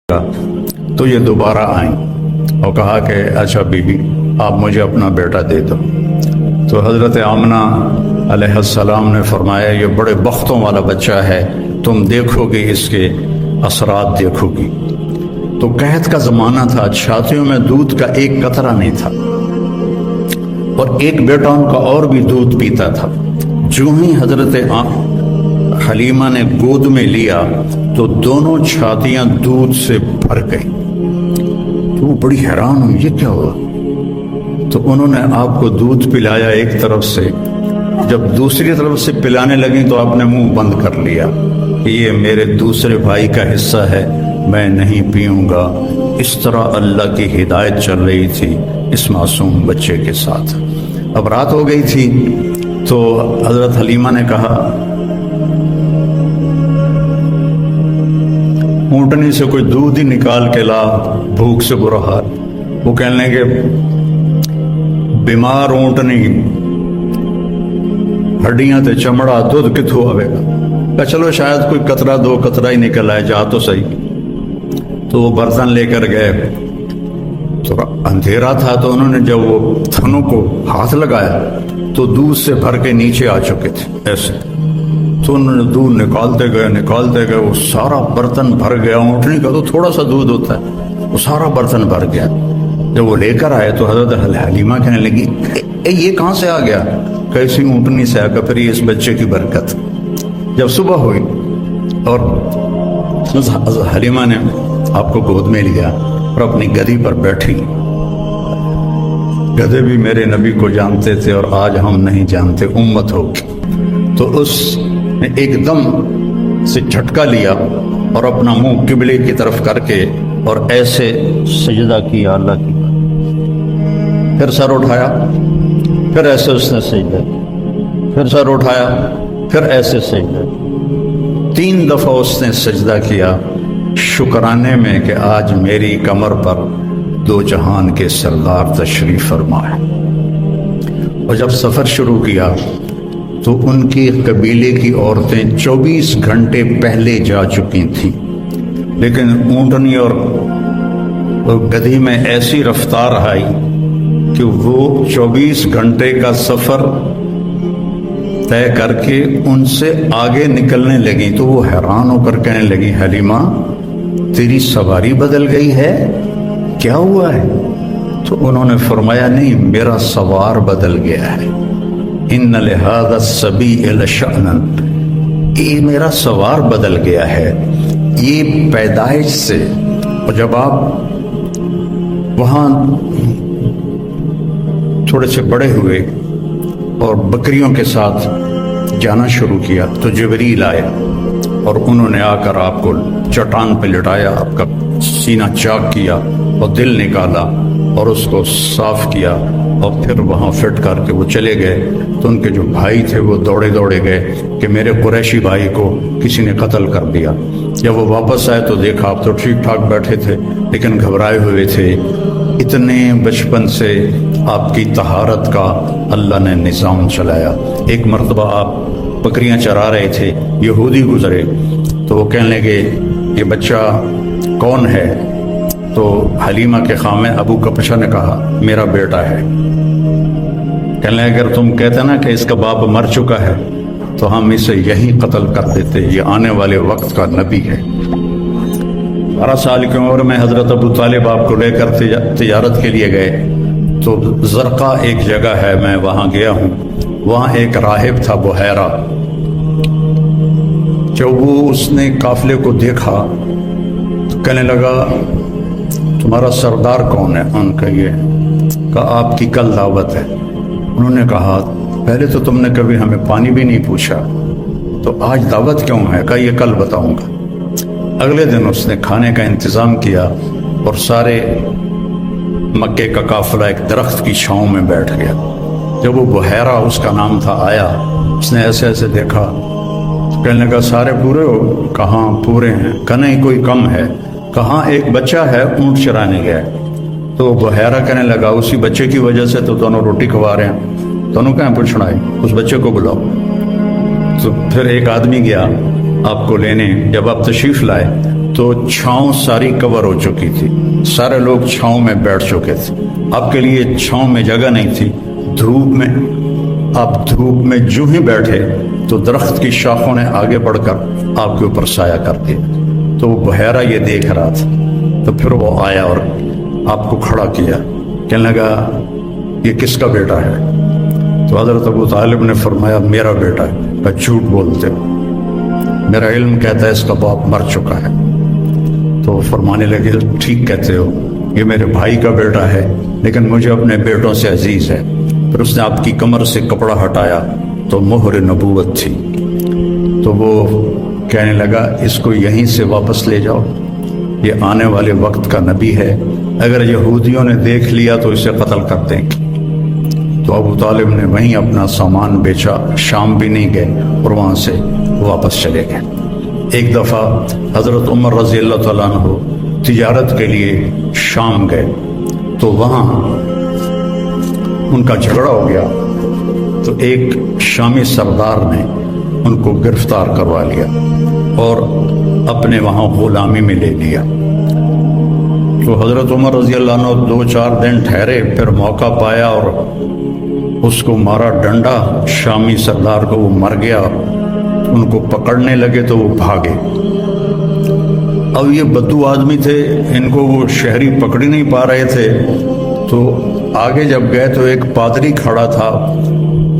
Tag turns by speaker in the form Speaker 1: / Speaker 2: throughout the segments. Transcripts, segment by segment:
Speaker 1: تو یہ دوبارہ آئیں اور کہا کہ اچھا بی بی آپ مجھے اپنا بیٹا دے دو۔ تو حضرت آمنہ علیہ السلام نے فرمایا یہ بڑے بختوں والا بچہ ہے، تم دیکھو گے اس کے اثرات دیکھو گی۔ تو قحط کا زمانہ تھا، چھاتیوں میں دودھ کا ایک قطرہ نہیں تھا، اور ایک بیٹا ان کا اور بھی دودھ پیتا تھا۔ جو ہی حضرت حلیمہ نے گود میں لیا تو دونوں چھاتیاں دودھ سے بھر گئی۔ تو وہ بڑی حیران ہوئی، یہ کیا ہوا؟ تو انہوں نے آپ کو دودھ پلایا ایک طرف سے، جب دوسری طرف سے پلانے لگیں تو آپ نے منہ بند کر لیا کہ یہ میرے دوسرے بھائی کا حصہ ہے، میں نہیں پیوں گا۔ اس طرح اللہ کی ہدایت چل رہی تھی اس معصوم بچے کے ساتھ۔ اب رات ہو گئی تھی تو حضرت حلیمہ نے کہا اونٹنی سے کوئی دودھ ہی نکال کے لا، بھوک سے برا حال۔ وہ کہنے لگے بیمار اونٹنی ہڈیاں تے چمڑا دودھ کتھوں آوے گا؟ کہا چلو شاید کوئی قطرہ دو قطرہ ہی نکل آئے، جا تو صحیح۔ تو وہ برتن لے کر گئے، تو اندھیرا تھا تو انہوں نے جب وہ تھنوں کو ہاتھ لگایا تو دودھ سے بھر کے نیچے آ چکے تھے ایسے۔ تو انہوں نے دودھ نکالتے گئے، وہ سارا برتن بھر گیا۔ اونٹنی کا تو تھوڑا سا دودھ ہوتا ہے، وہ سارا برتن بھر گیا۔ جب وہ لے کر آئے تو حضرت حلیمہ کہنے لگی یہ کہاں سے آ گیا؟ کیسی اونٹنی سے آ گیا؟ پھر اس بچے کی برکت۔ جب صبح ہوئی اور حضرت حلیمہ نے آپ کو گود میں لیا اور اپنی گدی پر بیٹھی۔ گدھے بھی میرے نبی کو جانتے تھے اور آج ہم نہیں جانتے، امت ہوگی۔ تو اس نے ایک دم سے جھٹکا لیا اور اپنا منہ قبلے کی طرف کر کے اور ایسے سجدہ کیا اللہ کی، پھر سر اٹھایا، پھر ایسے اس نے سجدہ، پھر سر اٹھایا، پھر ایسے سجدہ۔ 3 دفعہ اس نے سجدہ کیا شکرانے میں کہ آج میری کمر پر 2 جہان کے سردار تشریف فرما ہے۔ اور جب سفر شروع کیا تو ان کی قبیلے کی عورتیں 24 گھنٹے پہلے جا چکی تھیں، لیکن اونٹنی اور گدھی میں ایسی رفتار آئی کہ وہ 24 گھنٹے کا سفر طے کر کے ان سے آگے نکلنے لگی۔ تو وہ حیران ہو کر کہنے لگی حلیمہ تیری سواری بدل گئی ہے، کیا ہوا ہے؟ تو انہوں نے فرمایا نہیں، میرا سوار بدل گیا ہے۔ ان لہذا الصبی لشأنا، یہ میرا سوار بدل گیا ہے، یہ پیدائش سے۔ اور جب آپ وہاں تھوڑے سے بڑے ہوئے اور بکریوں کے ساتھ جانا شروع کیا تو جبریل آئے اور انہوں نے آ کر آپ کو چٹان پہ لٹایا، آپ کا سینہ چاک کیا اور دل نکالا اور اس کو صاف کیا، اور پھر وہاں فٹ کر کے وہ چلے گئے۔ تو ان کے جو بھائی تھے وہ دوڑے گئے کہ میرے قریشی بھائی کو کسی نے قتل کر دیا۔ جب وہ واپس آئے تو دیکھا آپ تو ٹھیک ٹھاک بیٹھے تھے لیکن گھبرائے ہوئے تھے۔ اتنے بچپن سے آپ کی طہارت کا اللہ نے نظام چلایا۔ ایک مرتبہ آپ بکریاں چرا رہے تھے، یہودی گزرے تو وہ کہنے لگے یہ بچہ کون ہے؟ تو حلیمہ کے خامے ابو کپشہ نے کہا میرا بیٹا ہے۔ کہنے لگے اگر تم کہتے نا کہ اس کا باپ مر چکا ہے تو ہم اسے یہی قتل کر دیتے، یہ آنے والے وقت کا نبی ہے۔ 12 سال کی عمر میں حضرت ابو طالب آپ کو لے کر تجارت کے لیے گئے تو زرقا ایک جگہ ہے، میں وہاں گیا ہوں، وہاں ایک راہب تھا بحیرہ۔ جب وہ اس نے قافلے کو دیکھا تو کہنے لگا تمہارا سردار کون ہے؟ ان کا یہ کہا آپ کی کل دعوت ہے۔ انہوں نے کہا پہلے تو تم نے کبھی ہمیں پانی بھی نہیں پوچھا، تو آج دعوت کیوں ہے؟ کہا یہ کل بتاؤں گا۔ اگلے دن اس نے کھانے کا انتظام کیا اور سارے مکے کا قافلہ ایک درخت کی چھاؤں میں بیٹھ گیا۔ جب وہ بحیرہ اس کا نام تھا آیا، اس نے ایسے ایسے دیکھا، کہنے لگا سارے پورے ہو؟ کہاں پورے ہیں؟ کہ نہیں کوئی کم ہے؟ کہاں ایک بچہ ہے اونٹ چرانے گیا ہے۔ تو وہ بحیرہ کہنے لگا اسی بچے کی وجہ سے تو دونوں روٹی کھوا رہے ہیں، دونوں کہاں پوچھنا ہے، اس بچے کو بلاؤ۔ تو پھر ایک آدمی گیا آپ کو لینے، جب آپ تشریف لائے تو چھاؤں ساری کور ہو چکی تھی، سارے لوگ چھاؤں میں بیٹھ چکے تھے، آپ کے لیے چھاؤں میں جگہ نہیں تھی، دھوپ میں آپ دھوپ میں جو ہی بیٹھے تو درخت کی شاخوں نے آگے بڑھ کر آپ کے اوپر سایہ کر دیا۔ تو وہ بحیرہ یہ دیکھ رہا تھا، تو پھر وہ آیا اور آپ کو کھڑا کیا، کہنے لگا یہ کس کا بیٹا ہے؟ تو حضرت ابو طالب نے فرمایا میرا بیٹا ہے۔ کہ جھوٹ بولتے ہو، میرا علم کہتا ہے اس کا باپ مر چکا ہے۔ تو فرمانے لگے ٹھیک کہتے ہو، یہ میرے بھائی کا بیٹا ہے لیکن مجھے اپنے بیٹوں سے عزیز ہے۔ پھر اس نے آپ کی کمر سے کپڑا ہٹایا تو مہر نبوت تھی، تو وہ کہنے لگا اس کو یہیں سے واپس لے جاؤ، یہ آنے والے وقت کا نبی ہے، اگر یہودیوں نے دیکھ لیا تو اسے قتل کر دیں گے۔ تو ابو طالب نے وہیں اپنا سامان بیچا، شام بھی نہیں گئے اور وہاں سے واپس چلے گئے۔ ایک دفعہ حضرت عمر رضی اللہ تعالیٰ عنہ تجارت کے لیے شام گئے، تو وہاں ان کا جھگڑا ہو گیا، تو ایک شامی سردار نے ان کو گرفتار کروا لیا اور اپنے وہاں غلامی میں لے لیا۔ تو حضرت عمر رضی اللہ عنہ 2-4 دن ٹھہرے، پھر موقع پایا اور اس کو مارا ڈنڈا، شامی سردار کو، وہ مر گیا۔ ان کو پکڑنے لگے تو وہ بھاگے۔ اب یہ بدو آدمی تھے، ان کو وہ شہری پکڑ ہی نہیں پا رہے تھے، تو آگے جب گئے تو ایک پادری کھڑا تھا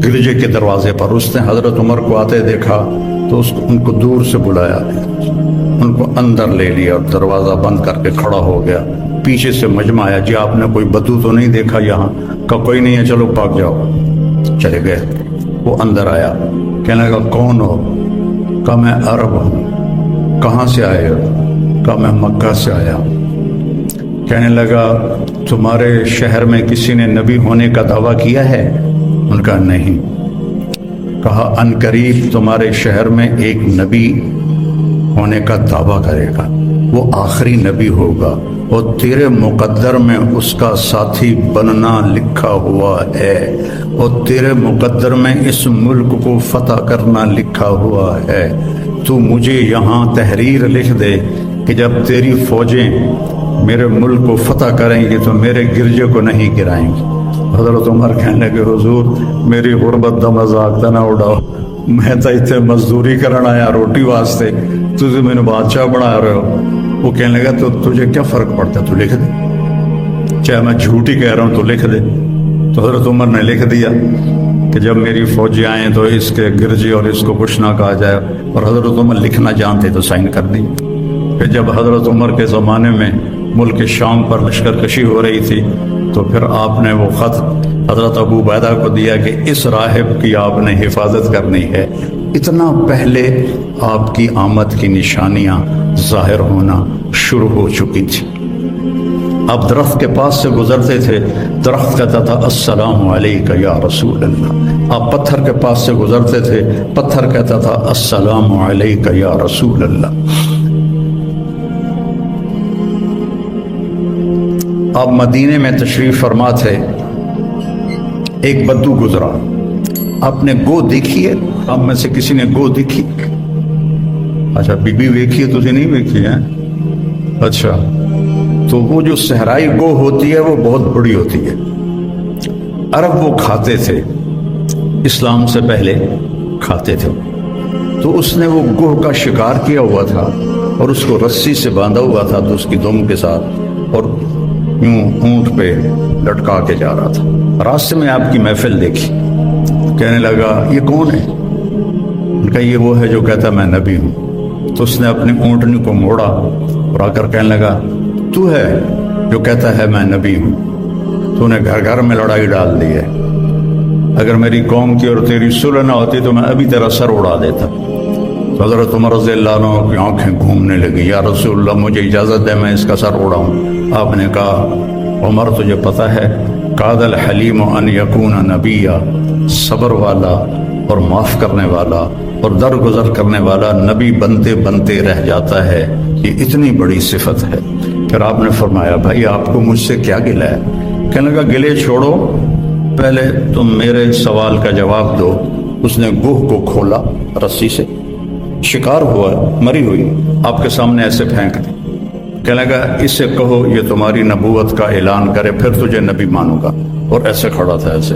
Speaker 1: گرجے کے دروازے پر، اس نے حضرت عمر کو آتے دیکھا تو ان کو دور سے بلایا، ان کو اندر لے لیا اور دروازہ بند کر کے کھڑا ہو گیا۔ پیچھے سے مجمع آیا، جی آپ نے کوئی بدو تو نہیں دیکھا یہاں؟ کہا کوئی نہیں ہے، چلو بھاگ جاؤ۔ چلے گئے۔ وہ اندر آیا، کہنے لگا کون ہو؟ کہا میں عرب ہوں۔ کہاں سے آئے ہو؟ کہا میں مکہ سے آیا۔ کہنے لگا تمہارے شہر میں کسی نے نبی ہونے کا دعویٰ کیا ہے؟ ان کا نہیں۔ کہا ان قریب تمہارے شہر میں ایک نبی ہونے کا دعویٰ کرے گا، وہ آخری نبی ہوگا اور تیرے مقدر میں اس کا ساتھی بننا لکھا ہوا ہے، اور تیرے مقدر میں اس ملک کو فتح کرنا لکھا ہوا ہے۔ تو مجھے یہاں تحریر لکھ دے کہ جب تیری فوجیں میرے ملک کو فتح کریں گی تو میرے گرجے کو نہیں گرائیں گی۔ حضرت عمر کہنے لگے حضور میری غربت دا مذاق نہ اڑاؤ، میں تو اتنے مزدوری کرنا آیا روٹی واسطے، تجھے میں نے بادشاہ بنا رہے ہو۔ وہ کہنے لگا تو تجھے کیا فرق پڑتا ہے، تو لکھ دے، چاہے میں جھوٹ ہی کہہ رہا ہوں تو لکھ دے۔ تو حضرت عمر نے لکھ دیا کہ جب میری فوجیں آئیں تو اس کے گرجے اور اس کو کچھ نہ کہا جائے، اور حضرت عمر لکھنا جانتے تو سائن کر دی۔ پھر جب حضرت عمر کے زمانے میں ملک شام پر لشکر کشی ہو رہی تھی تو پھر آپ نے وہ خط حضرت ابو عبیدہ کو دیا کہ اس راہب کی آپ نے حفاظت کرنی ہے۔ اتنا پہلے آپ کی آمد کی نشانیاں ظاہر ہونا شروع ہو چکی تھی۔ آپ درخت کے پاس سے گزرتے تھے، درخت کہتا تھا السلام علیکہ یا رسول اللہ۔ آپ پتھر کے پاس سے گزرتے تھے، پتھر کہتا تھا السلام علیکہ یا رسول اللہ۔ آپ مدینے میں تشریف فرما تھے، ایک بدو گزرا، آپ نے گو دیکھی ہے؟ آپ میں سے کسی نے گو دیکھی؟ اچھا بی بی ویکھی ہے، تجھے نہیں ویکھی ہے؟ اچھا، تو وہ جو صحرائی گو ہوتی ہے وہ بہت بڑی ہوتی ہے، عرب وہ کھاتے تھے، اسلام سے پہلے کھاتے تھے۔ تو اس نے وہ گوہ کا شکار کیا ہوا تھا اور اس کو رسی سے باندھا ہوا تھا تو اس کی دم کے ساتھ، اور یوں اونٹ پہ لٹکا کے جا رہا تھا۔ راستے میں آپ کی محفل دیکھی، کہنے لگا یہ کون ہے؟ ان کا یہ وہ ہے جو کہتا میں نبی ہوں۔ تو اس نے اپنی اونٹنی کو موڑا اور آ کر کہنے لگا تو ہے جو کہتا ہے میں نبی ہوں، تو نے گھر گھر میں لڑائی ڈال دی ہے، اگر میری قوم کی اور تیری صلح نہ ہوتی تو میں ابھی تیرا سر اڑا دیتا۔ تو حضرت عمر رضی اللہ عنہ کی آنکھیں گھومنے لگی، یا رسول اللہ مجھے اجازت دے میں اس کا سر اڑاؤں۔ آپ نے کہا عمر تجھے پتہ ہے قاد الحلیم ان یکون نبیا، صبر والا اور معاف کرنے والا اور درگزر کرنے والا نبی بنتے بنتے رہ جاتا ہے، یہ اتنی بڑی صفت ہے۔ پھر آپ نے فرمایا بھائی آپ کو مجھ سے کیا گلہ ہے؟ کہنے لگا گلے چھوڑو، پہلے تم میرے سوال کا جواب دو۔ اس نے گوہ کو کھولا رسی سے، شکار ہوا مری ہوئی آپ کے سامنے ایسے پھینک دی، کہنے لگا اسے کہو یہ تمہاری نبوت کا اعلان کرے پھر تجھے نبی مانوں گا، اور ایسے کھڑا تھا ایسے،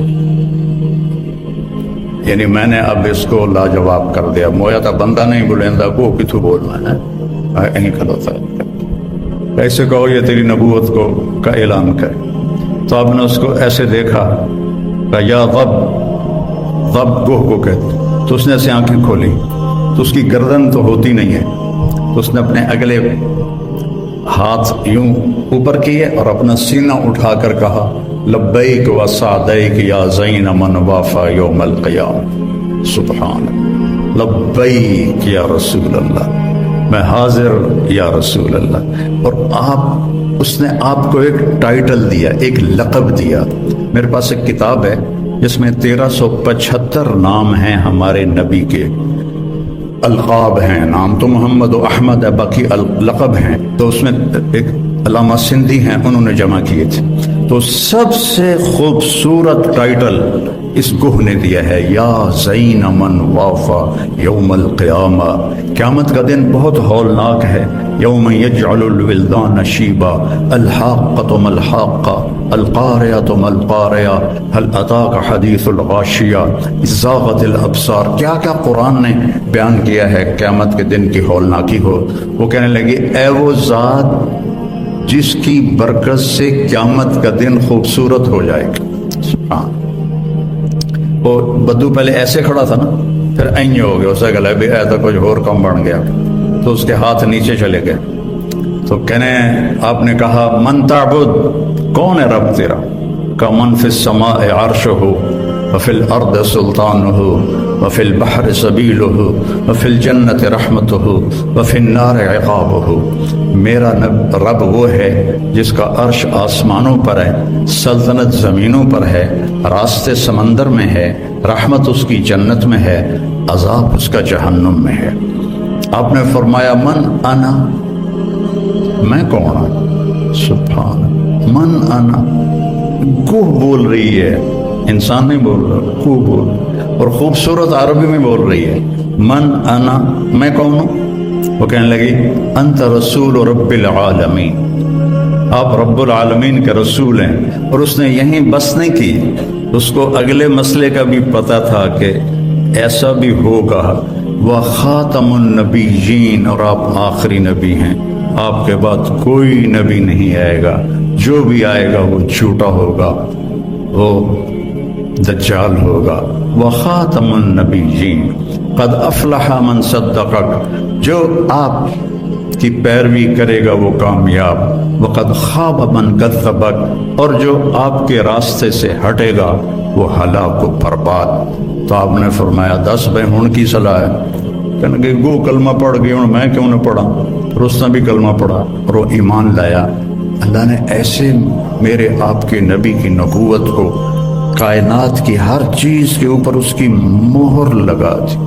Speaker 1: یعنی میں نے اب اس کو لاجواب کر دیا، مویا تھا بندہ نہیں بولیندا کو کتھو بولنا ہے، یہیں کھڑا تھا، ایسے کہو یہ تیری نبوت کو کا اعلان کرے۔ تو آپ نے اس کو ایسے دیکھا، کہا یا غب، غب گوہ کو کہتے، تو اس نے ایسے آنکھیں کھولی تو اس کی گردن تو ہوتی نہیں ہے، تو اس نے اپنے اگلے ہاتھ یوں اوپر کیے اور اپنا سینہ اٹھا کر کہا لبیک و سعدیک یا زین من وافا یوم القیام، سبحان لبیک یا رسول اللہ، میں حاضر یا رسول اللہ۔ اور اس نے آپ کو ایک ٹائٹل دیا، ایک لقب دیا۔ میرے پاس ایک کتاب ہے جس میں 1375 نام ہیں ہمارے نبی کے، القاب ہیں، نام تو محمد و احمد ہے، باقی لقب ہیں، تو اس میں ایک علامہ سندھی ہیں انہوں نے جمع کیے تھے، تو سب سے خوبصورت ٹائٹل اس گوہ نے دیا ہے، یا زین من وافا یوم القیامہ، قیامت کا دن بہت ہولناک ہے، یوم یجعل الولدان شیبا، الحاقۃ ما الحاقہ، القارعۃ ما القارعہ، هل اتاک حدیث الغاشیہ، زاغت الابصار، کیا کیا قرآن نے بیان کیا ہے قیامت کے دن کی ہولناکی ہو۔ وہ کہنے لگے اے وہ ذات جس کی برکت سے قیامت کا دن خوبصورت ہو جائے گا، سبحان۔ وہ بدو پہلے ایسے کھڑا تھا نا، پھر این ہو گیا، اسے گلا بھی ایسا کچھ اور کم بن گیا، تو اس کے ہاتھ نیچے چلے گئے، تو کہنے آپ نے کہا من تعبد، کون ہے رب تیرا؟ کہ من فی السماء عرشہ وفی الارض سلطانہ وفی البحر سبیلہ وفی الجنت رحمتہ وفی النار عقابہ، میرا رب وہ ہے جس کا عرش آسمانوں پر ہے، سلطنت زمینوں پر ہے، راستے سمندر میں ہے، رحمت اس کی جنت میں ہے، عذاب اس کا جہنم میں ہے۔ آپ نے فرمایا من انا، میں کون ہوں؟ سبحان، من انا، گوہ بول رہی ہے، انسان نہیں بول رہا، گوہ بول، اور خوبصورت عربی میں بول رہی ہے، من انا، میں کون ہوں؟ وہ کہنے لگی انت رسول رب العالمین، آپ رب العالمین کے رسول ہیں۔ اور اس نے یہیں بس نہیں کی، اس کو اگلے مسئلے کا بھی پتہ تھا کہ ایسا بھی ہوگا، وخاتم النبیین، اور آپ آخری نبی ہیں، آپ کے بعد کوئی نبی نہیں آئے گا، جو بھی آئے گا وہ جھوٹا ہوگا، وہ دجال ہوگا۔ وخاتم النبیین قد افلح من صدقک، جو آپ کی پیروی کرے گا وہ کامیاب، وقد خاب من کذبک، اور جو آپ کے راستے سے ہٹے گا وہ ہلاک و برباد۔ تو آپ نے فرمایا دس بھائی ہن کی صلاح ہے؟ کہنے کہ گو کلمہ پڑھ گئی، ہوں میں کیوں نہ پڑھا؟ اور اس نے بھی کلمہ پڑھا اور وہ ایمان لایا۔ اللہ نے ایسے میرے آپ کے نبی کی نبوت کو کائنات کی ہر چیز کے اوپر اس کی مہر لگا دی۔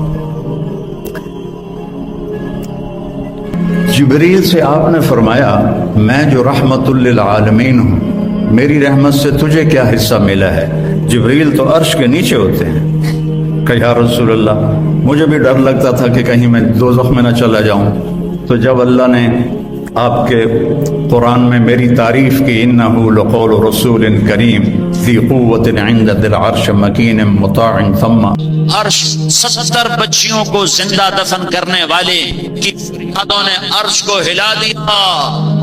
Speaker 1: جبریل سے آپ نے فرمایا میں جو رحمت للعالمین ہوں، میری رحمت سے تجھے کیا حصہ ملا ہے؟ جبریل تو عرش کے نیچے ہوتے ہیں۔ کہ یا رسول اللہ، مجھے بھی ڈر لگتا تھا کہ کہیں میں دوزخ میں نہ چلا جاؤں، تو جب اللہ نے آپ کے قرآن میں میری تعریف کی، انہ لقول رسول کریم ذی قوت عند ذی العرش مکین مطاع ثم،
Speaker 2: عرش 70 بچیوں کو زندہ دفن کرنے والے کی فریادوں نے عرش کو ہلا دیا،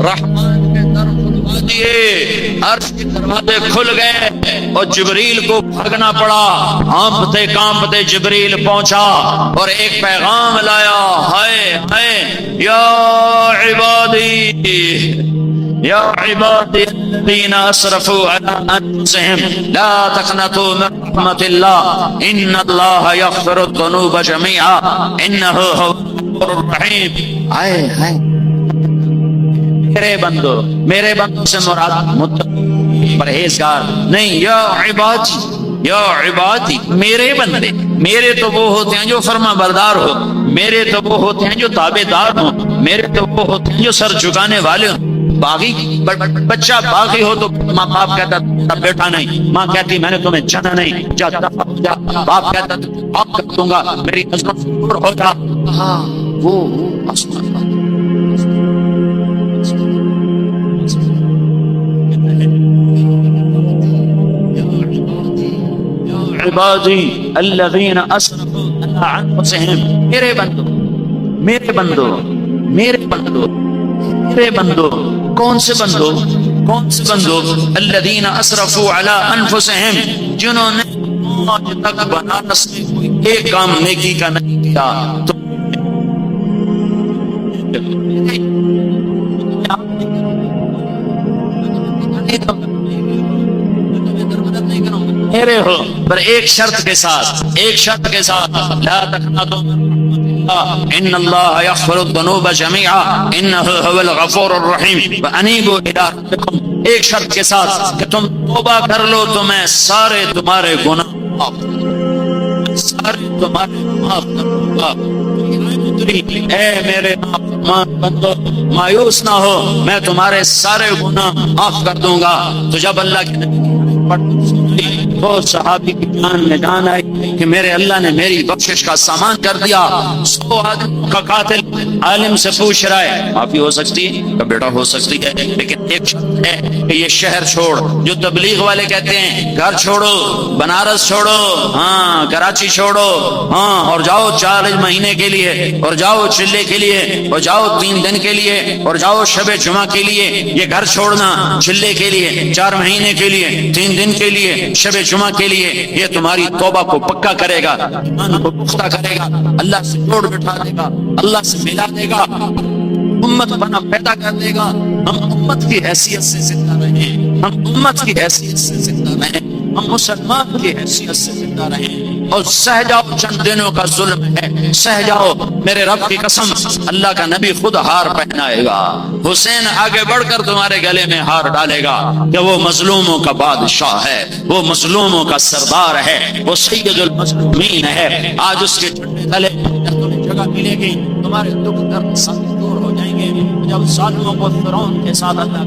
Speaker 2: رحمان کے در کھلوا دیے، عرش کے دروازے کھل گئے اور جبریل کو بھاگنا پڑا۔ کانپتے کانپتے جبریل پہنچا اور ایک پیغام لایا، ہائے ہائے یا عبادی، یا عبادی الذین اسرفوا علی انفسہم لا تقنطوا من رحمت اللہ ان اللہ یغفر الذنوب جميعا انہ هو الغفور الرحیم۔ ہائے ہائے میرے بندوں سے مراد متقی پرہیزگار نہیں، یا عبادی، یا عبادی، میرے بندے، میرے تو وہ ہوتے ہیں جو فرما بردار ہو، میرے تو وہ ہوتے ہیں جو تابع دار ہوں، میرے تو وہ ہوتے ہیں جو سر جھکانے والے ہوں۔ باغی بچہ باغی ہو تو ماں باپ کہتا بیٹا نہیں، ماں کہتی میں نے تمہیں جانا نہیں، جا باپ کہتا کر دوں گا، میری نظروں سے دور ہو جا۔ وہ آسمان کا عبادی الذین اسرفوا علی انفسہم، میرے بندو میرے بندو میرے بندو میرے بندو، کون سے بندو کون سے بندو؟ الذین اسرفوا علی انفسہم، جنہوں نے آج تک بنارس میں کوئی ایک کام نیکی کا نہیں کیا، تو میرے ہو، پر ایک شرط کے ساتھ، ایک شرط کے ساتھ، لا تقنطوا من رحمت اللہ ان اللہ یغفر الذنوب جميعا انہ هو الغفور الرحیم وانیبوا الی ربکم، ایک شرط کے ساتھ کہ تم توبہ کر لو تو میں سارے تمہارے گناہ معاف کر دوں گا، سارے تمہارے معاف کر دوں گا۔ اے میرے نافرمان بندو مایوس نہ ہو، میں تمہارے سارے گناہ معاف کر دوں گا۔ تو جب اللہ کے نبی تو صحابی کی جان میں جان آئی کہ میرے اللہ نے میری بخشش کا سامان کر دیا۔ 100 آدمیوں کا قاتل عالم سے پوچھ رہا ہے معافی ہو سکتی ہے کہ بیٹا ہو سکتی ہے، لیکن ایک شرط ہے کہ یہ شہر چھوڑ، جو تبلیغ والے کہتے ہیں گھر چھوڑو، بنارس چھوڑو، ہاں کراچی چھوڑو، ہاں اور جاؤ 4 مہینے کے لیے، اور جاؤ چلے کے لیے، اور جاؤ 3 دن کے لیے، اور جاؤ شب جمعہ کے لیے، یہ گھر چھوڑنا چلے کے لیے، 4 مہینے کے لیے، 3 دن کے لیے، شب جمعہ کے لیے، یہ تمہاری توبہ کو پکا کرے گا، ایمان کو پختہ کرے گا، اللہ سے جوڑ بٹھا دے گا، اللہ سے ملا دے گا، امت بنا پیدا کر دے گا۔ ہم امت کی حیثیت سے زندہ رہیں، ہم امت کی حیثیت سے زندہ رہیں، ہم مسلمان کی حیثیت سے زندہ رہیں، اور سہ جاؤ، چند دنوں کا ظلم ہے، سہ جاؤ، میرے رب کی قسم اللہ کا نبی خود ہار پہنائے گا، حسین آگے بڑھ کر تمہارے گلے میں ہار ڈالے گا کہ وہ مظلوموں کا بادشاہ ہے، وہ مظلوموں کا سردار ہے، وہ سید المظلومین ہے۔ آج اس کے جھنڈے تلے تمہیں جگہ ملے گی، تمہارے دکھ درد سب دور ہو جائیں گے۔ جب ظالموں کو فرعون کے ساتھ اللہ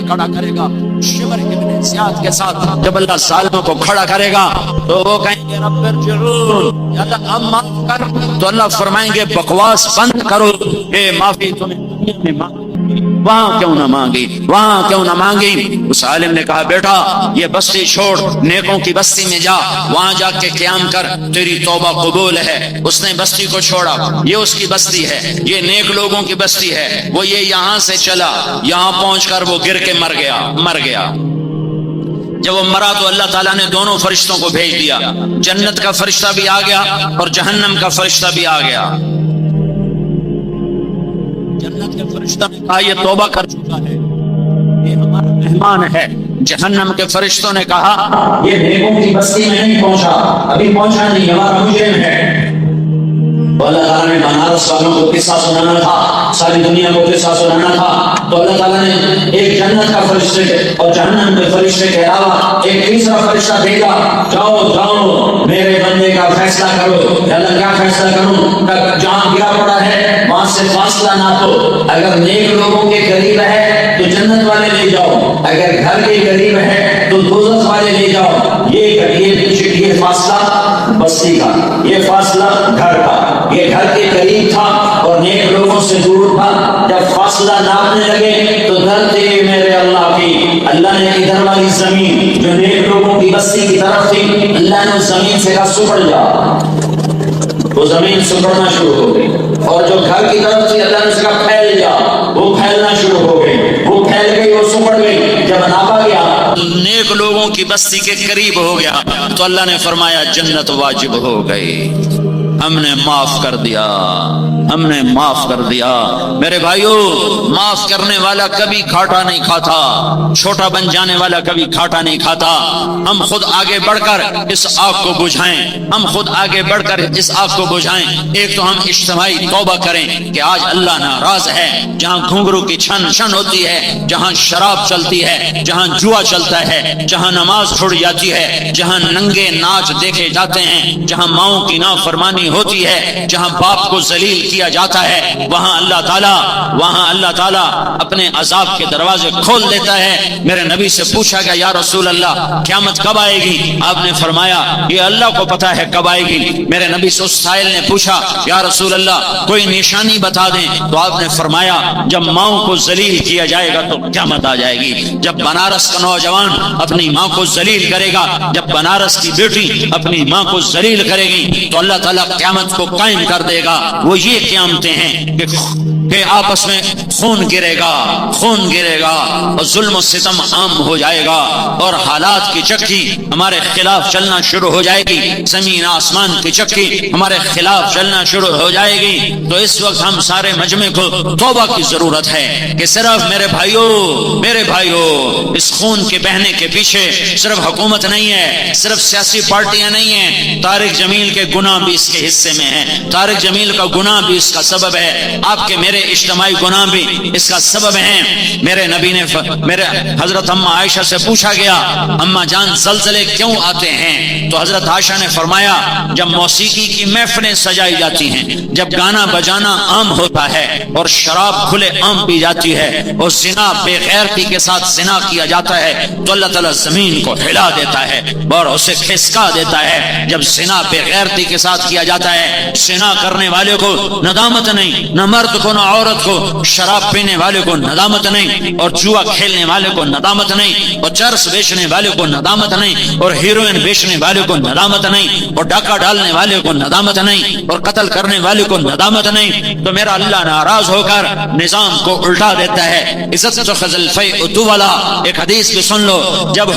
Speaker 2: کھڑا کرے گا، شمر ابن زیاد کے ساتھ جب اللہ ظالموں کو کھڑا کرے گا تو وہ کہیں گے رب ارجعون، یا اللہ اب معاف کر، تو اللہ فرمائیں گے بکواس بند کرو، اے معافی تمہیں دنیا میں مانگی وہاں کیوں نہ مانگی، وہاں کیوں نہ مانگی۔ اس عالم نے کہا بیٹا یہ بستی چھوڑ، نیکوں کی بستی میں جا، وہاں جا کے قیام کر، تیری توبہ قبول ہے۔ اس نے بستی کو چھوڑا، یہ اس کی بستی ہے، یہ نیک لوگوں کی بستی ہے، وہ یہ یہاں سے چلا، یہاں پہنچ کر وہ گر کے مر گیا۔ جب وہ مرا تو اللہ تعالیٰ نے دونوں فرشتوں کو بھیج دیا، جنت کا فرشتہ بھی آ گیا اور جہنم کا فرشتہ بھی آ گیا۔ جنت کے فرشتہ نے کہا یہ توبہ کر چکا ہے، یہ ہمارا مہمان ہے۔ جہنم کے فرشتوں نے کہا یہ نیکوں کی بستی میں نہیں پہنچا، ابھی پہنچا نہیں، ہمارا مجرم ہے۔ تو اللہ تعالیٰ نے بنارس والوں کو قصہ سنانا تھا، ساری دنیا کو قصہ سنانا تھا، تو اللہ تعالیٰ نے ایک جنت کا فرشتے اور جہنم کے فرشتے کے علاوہ ایک تیسرا فرشتہ بھیجا، جاؤ میرے بندے کا فیصلہ کرو۔ اللہ کیا فیصلہ کروں؟ جہاں گرا پڑا ہے وہاں سے فاصلہ نہ تو، اگر نیک لوگوں کے قریب ہے تو جنت والے لے جاؤ، اگر گھر کے قریب ہے تو دوزخ والے لے جاؤ۔ یہ فاصلہ بستی کا، یہ فاصلہ گھر کا، یہ گھر کے قریب تھا اور نیک لوگوں سے دور تھا۔ جب فاصلہ ناپنے لگے تو دھرتی میرے اللہ کی، اللہ نے ادھر والی زمین جو نیک لوگوں کی بستی کی طرف تھی، اللہ نے اس زمین سے کہا سپڑ جا، وہ زمین سپڑنا شروع ہو گئی، اور جو گھر کی طرف تھی اللہ نے اس کا پھیل جا، وہ پھیلنا شروع ہو گئی، وہ پھیل گئی، وہ سپڑ گئی۔ جب ناپا گیا نیک لوگوں کی بستی کے قریب ہو گیا تو اللہ نے فرمایا جنت واجب ہو گئی، ہم نے معاف کر دیا، ہم نے معاف کر دیا۔ میرے بھائیو، معاف کرنے والا کبھی گھاٹا نہیں کھاتا، چھوٹا بن جانے والا کبھی گھاٹا نہیں کھاتا۔ ہم خود آگے بڑھ کر اس آگ کو بجھائیں، ہم خود آگے بڑھ کر اس آگ کو بجھائیں۔ ایک تو ہم اجتماعی توبہ کریں کہ آج اللہ ناراض ہے، جہاں گھنگرو کی چھن چھن ہوتی ہے، جہاں شراب چلتی ہے، جہاں جوا چلتا ہے، جہاں نماز چھوڑ جاتی ہے، جہاں ننگے ناچ دیکھے جاتے ہیں، جہاں ماؤں کی نافرمانی ہوتی ہے، جہاں باپ کو ذلیل کیا جاتا ہے وہاں اللہ تعالیٰ اپنے عذاب کے دروازے کھول دیتا ہے۔ میرے نبی سے پوچھا گیا یا رسول اللہ قیامت کب آئے گی؟ آپ نے فرمایا یہ اللہ کو پتا ہے کب آئے گی۔ میرے نبی سے اس سائل نے پوچھا یا رسول اللہ کوئی نشانی بتا دیں، تو آپ نے فرمایا جب ماؤں کو ذلیل کیا جائے گا تو قیامت آ جائے گی۔ جب بنارس کا نوجوان اپنی ماں کو ذلیل کرے گا، جب بنارس کی بیٹی اپنی ماں کو ذلیل کرے گی تو اللہ تعالیٰ قیامت کو قائم کر دے گا۔ وہ یہ قیامتیں ہیں کہ آپس میں خون گرے گا اور ظلم و ستم عام ہو جائے گا اور حالات کی چکی ہمارے خلاف چلنا شروع ہو جائے گی، زمین آسمان کی چکی ہمارے خلاف چلنا شروع ہو جائے گی۔ تو اس وقت ہم سارے مجمع کو توبہ کی ضرورت ہے کہ صرف میرے بھائیوں اس خون کے بہنے کے پیچھے صرف حکومت نہیں ہے، صرف سیاسی پارٹیاں نہیں ہیں، طارق جمیل کے گناہ بھی اس کے حصے میں ہیں، طارق جمیل کا گناہ بھی اس کا سبب ہے، آپ کے میرے اجتماعی گناہ بھی اس کا سبب ہیں۔ میرے نبی نے میرے حضرت اماں عائشہ سے پوچھا گیا اماں جان زلزلے کیوں آتے ہیں؟ تو حضرت عائشہ نے فرمایا جب موسیقی کی محفلیں سجائی جاتی ہیں، جب گانا بجانا عام ہوتا ہے اور شراب کھلے عام پی جاتی ہے اور زنا بے غیرتی کے ساتھ زنا کیا جاتا ہے تو اللہ تعالیٰ زمین کو ہلا دیتا ہے اور اسے کھسکا دیتا ہے۔ جب زنا بے غیرتی کے ساتھ کیا جاتا ہے، زنا کرنے والے کو ندامت نہیں، نہ مرد کو نہ عورت کو، شراب پینے والے کو ندامت نہیں اور جوا کھیلنے والے کو ندامت نہیں اور چرس بیچنے والے کو ندامت نہیں اور ہیروئن بیچنے والے کو ندامت نہیں اور ڈاکہ ڈالنے والے کو ندامت نہیں اور قتل کرنے والے کو ندامت نہیں۔ تو میرا اللہ ناراض ہو کر نظام کو الٹا دیتا ہے۔ عزت تو خزل فیء والا ایک حدیث بھی سن لو، جب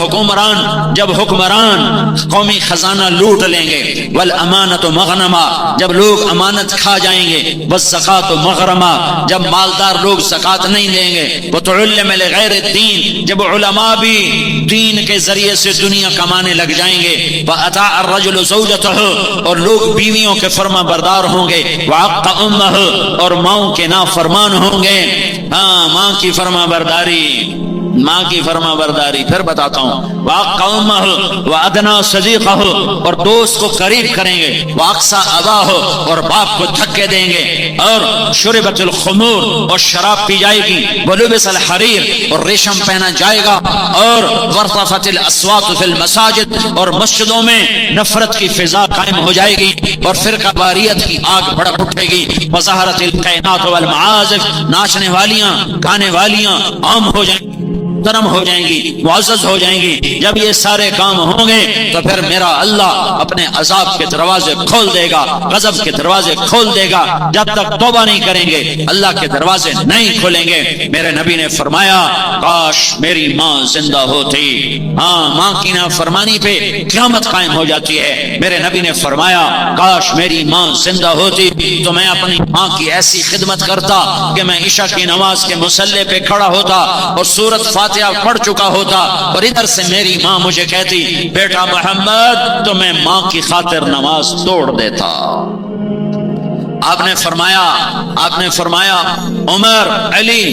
Speaker 2: حکمران قومی خزانہ لوٹ لیں گے، والامانۃ مغنما جب لوگ امانت کھا جائیں گے، والزکاۃ مغرما جب مالدار لوگ زکات نہیں دیں گے، وتعلم لغیر الدین جب علماء بھی دین کے ذریعے سے دنیا کمانے لگ جائیں گے، واطاع الرجل زوجته اور لوگ بیویوں کے فرما بردار ہوں گے، وعق امه اور ماؤں کے نافرمان ہوں گے۔ ہاں ماں کی فرما برداری پھر بتاتا ہوں، وعق امه وادنى صديقه اور دوست کو قریب کریں گے، واقصى اباه اور باپ کو دھکے دیں گے، اور شربت الخمور اور شراب پی جائے گی، ولبس الحریر اور ریشم پہنا جائے گا، اور وارتفعت الاصوات فی المساجد اور مسجدوں میں نفرت کی فضا قائم ہو جائے گی اور فرقہ واریت کی آگ بھڑک اٹھے گی، وظہرت القینات والمعازف ناچنے والیاں گانے والیاں عام ہو جائیں گی، محترم ہو جائیں گی، معزز ہو جائیں گی۔ جب یہ سارے کام ہوں گے تو پھر میرا اللہ اپنے عذاب کے دروازے کھول دے گا، غضب کے دروازے کھول دے گا۔ جب تک توبہ نہیں کریں گے اللہ کے دروازے نہیں کھولیں گے۔ میرے نبی نے فرمایا کاش میری ماں زندہ ہوتی۔ ہاں ماں کی نافرمانی پہ قیامت قائم ہو جاتی ہے۔ میرے نبی نے فرمایا کاش میری ماں زندہ ہوتی تو میں اپنی ماں کی ایسی خدمت کرتا کہ میں عشاء کی نماز کے مصلی پہ کھڑا ہوتا اور سورۃ فاتحہ پڑھ چکا ہوتا اور ادھر سے میری ماں مجھے کہتی بیٹا محمد، تو میں ماں کی خاطر نماز توڑ دیتا۔ آپ نے فرمایا عمر علی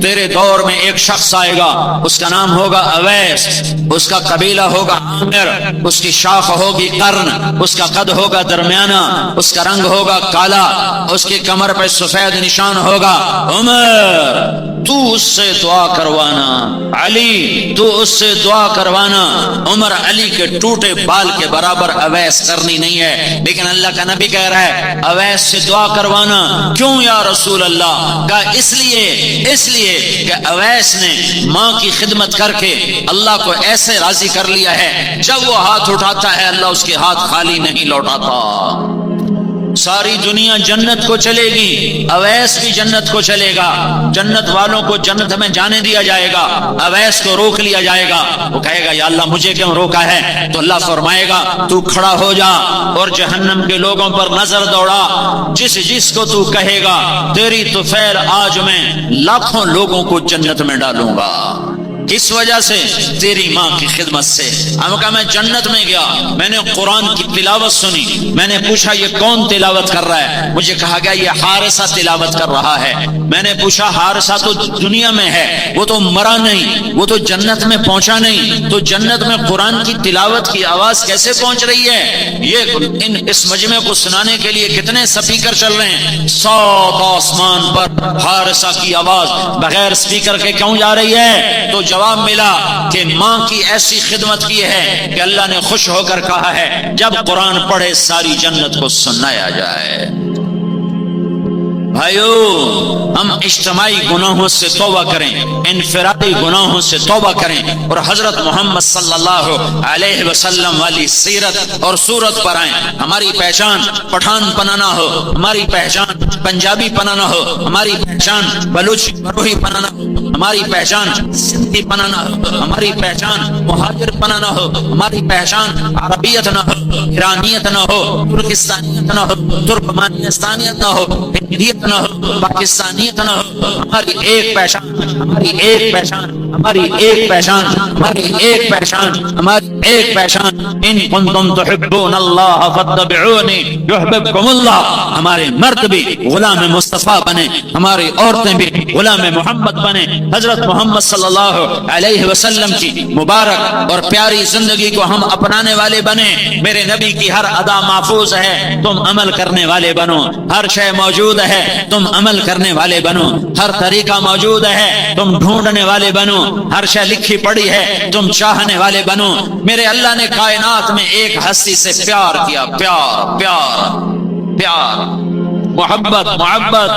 Speaker 2: تیرے دور میں ایک شخص آئے گا، اس کا نام ہوگا اویس، اس کا قبیلہ ہوگا عامر، اس کی شاخ ہوگی قرن، اس کا قد ہوگا درمیانہ، اس کا رنگ ہوگا کالا، اس کی کمر پہ سفید نشان ہوگا۔ عمر تو اس سے دعا کروانا، علی تو اس سے دعا کروانا۔ عمر علی کے ٹوٹے بال کے برابر اویس کرنی نہیں ہے، لیکن اللہ کا نبی کہہ رہا ہے اویس سے دعا کروانا۔ کیوں یا رسول اللہ؟ کہا اس لیے کہ اویس نے ماں کی خدمت کر کے اللہ کو ایسے راضی کر لیا ہے، جب وہ ہاتھ اٹھاتا ہے اللہ اس کے ہاتھ خالی نہیں لوٹاتا۔ ساری دنیا جنت کو چلے گی، اویس بھی جنت کو چلے گا، جنت والوں کو جنت میں جانے دیا جائے گا، اویس کو روک لیا جائے گا۔ وہ کہے گا یا اللہ مجھے کیوں روکا ہے؟ تو اللہ فرمائے گا تو کھڑا ہو جا اور جہنم کے لوگوں پر نظر دوڑا، جس کو تو کہے گا تیری طفیل آج میں لاکھوں لوگوں کو جنت میں ڈالوں گا۔ کس وجہ سے؟ تیری ماں کی خدمت سے۔ ہم کہا میں جنت میں گیا، میں نے قرآن کی تلاوت سنی، میں نے پوچھا یہ کون تلاوت کر رہا ہے؟ مجھے کہا گیا یہ حارثہ تلاوت کر رہا ہے۔ میں نے پوچھا حارثہ تو دنیا میں ہے، وہ تو مرا نہیں، وہ تو جنت میں پہنچا نہیں، تو جنت میں قرآن کی تلاوت کی آواز کیسے پہنچ رہی ہے؟ یہ اس مجمع کو سنانے کے لیے کتنے سپیکر چل رہے ہیں، 100 آسمان پر حارثہ کی آواز بغیر سپیکر کے کیوں جا رہی ہے؟ تو جواب ملا کہ ماں کی ایسی خدمت کی ہے کہ اللہ نے خوش ہو کر کہا ہے جب قرآن پڑھے ساری جنت کو سنایا جائے۔ بھائیو، ہم اجتماعی گناہوں سے توبہ کریں، انفرادی گناہوں سے توبہ کریں، اور حضرت محمد صلی اللہ علیہ وسلم والی سیرت اور صورت پر آئیں۔ ہماری پہچان پٹھان پنا نہ ہو، ہماری پہچان پنجابی پنا نہ ہو، ہماری پہچان بلوچ بروہی پنا نہ ہو، ہماری پہچان سندھی پنا نہ ہو، ہماری پہچان مہاجر پنا نہ ہو، ہماری پہچان عربیت نہ ہو، ایرانیت نہ ہو، ترکستانیت نہ ہو، ترکمانستانیت نہ ہو، ہندیت نہ ہو، پاکستانیت نہ ہو۔ ہماری ایک پہچان، ہماری ایک پہچان، ہماری ایک پہچان، ہماری ایک پہچان، ہماری ایک پہچان، ان کنتم تحبون اللہ فاتبعونی یحببکم اللہ۔ ہمارے مرد بھی غلام مصطفیٰ بنے، ہماری عورتیں بھی غلام محمد بنے، حضرت محمد صلی اللہ علیہ وسلم کی مبارک اور پیاری زندگی کو ہم اپنانے والے بنے۔ میرے نبی کی ہر ادا محفوظ ہے، تم عمل کرنے والے بنو، ہر شے موجود ہے، تم عمل کرنے والے بنو، ہر طریقہ موجود ہے، تم ڈھونڈنے والے بنو، ہر شے لکھی پڑی ہے، تم چاہنے والے بنو۔ میرے اللہ نے کائنات میں ایک ہستی سے پیار کیا، پیار پیار پیار، محبت محبت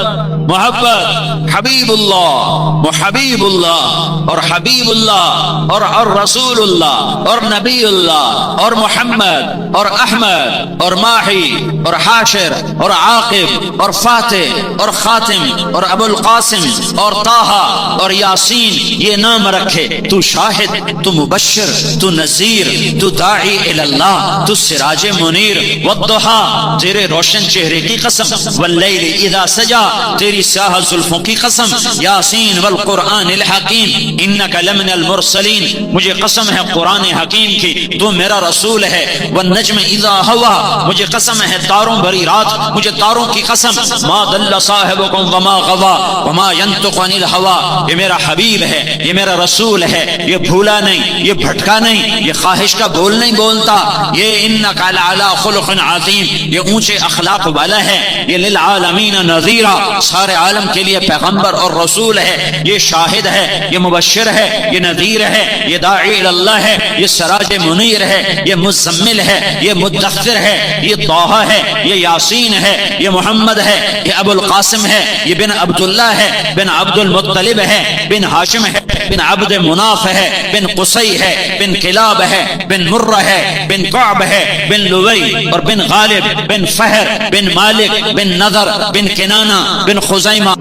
Speaker 2: محبت، حبیب اللہ، حبیب اللہ اور حبیب اللہ اور رسول اللہ اور نبی اللہ اور محمد اور احمد اور ماہی اور حاشر اور عاقب اور فاتح اور خاتم اور ابو القاسم اور طٰہٰ اور یاسین، یہ نام رکھے۔ تو شاہد، تو مبشر، تو نذیر، تو داعی اللہ، تو سراج منیر، والضحیٰ تیرے روشن چہرے کی قسم، واللیل اذا سجا تیری سیاہ زلفوں کی قسم، یاسین والقرآن الحکیم انک لمن المرسلین، مجھے قسم ہے قرآن حکیم کی تو میرا رسول ہے، والنجم اذا ہوا، مجھے قسم ہے تاروں بھری رات، مجھے تاروں کی قسم، ما ضل صاحبکم وما غوا وما ينطق عن الهوى، یہ میرا حبیب ہے، یہ میرا رسول ہے، یہ بھولا نہیں، یہ بھٹکا نہیں، یہ خواہش کا بول نہیں بولتا، یہ انک لعلی خلق عظیم، یہ اونچے اخلاق والا ہے، یہ للعالمین نذیرا، سارے عالم کے لیے پیغمبر اور رسول ہے، یہ شاہد ہے، یہ مبشر ہے، یہ نذیر ہے، یہ داعی اللہ ہے، یہ سراج منیر ہے، یہ مزمل ہے، یہ مدثر ہے، یہ طٰہٰ ہے، یہ یاسین ہے، یہ محمد ہے، یہ ابو القاسم ہے، یہ بن عبداللہ ہے، بن عبد المطلب ہے، بن ہاشم ہے، بن عبد مناف ہے، بن قصی ہے، بن کلاب ہے، بن مرہ ہے، بن کعب ہے، بن لوی اور بن غالب، بن فہر، بن مالک، بن نضر، بن کنانہ، بن خزیمہ۔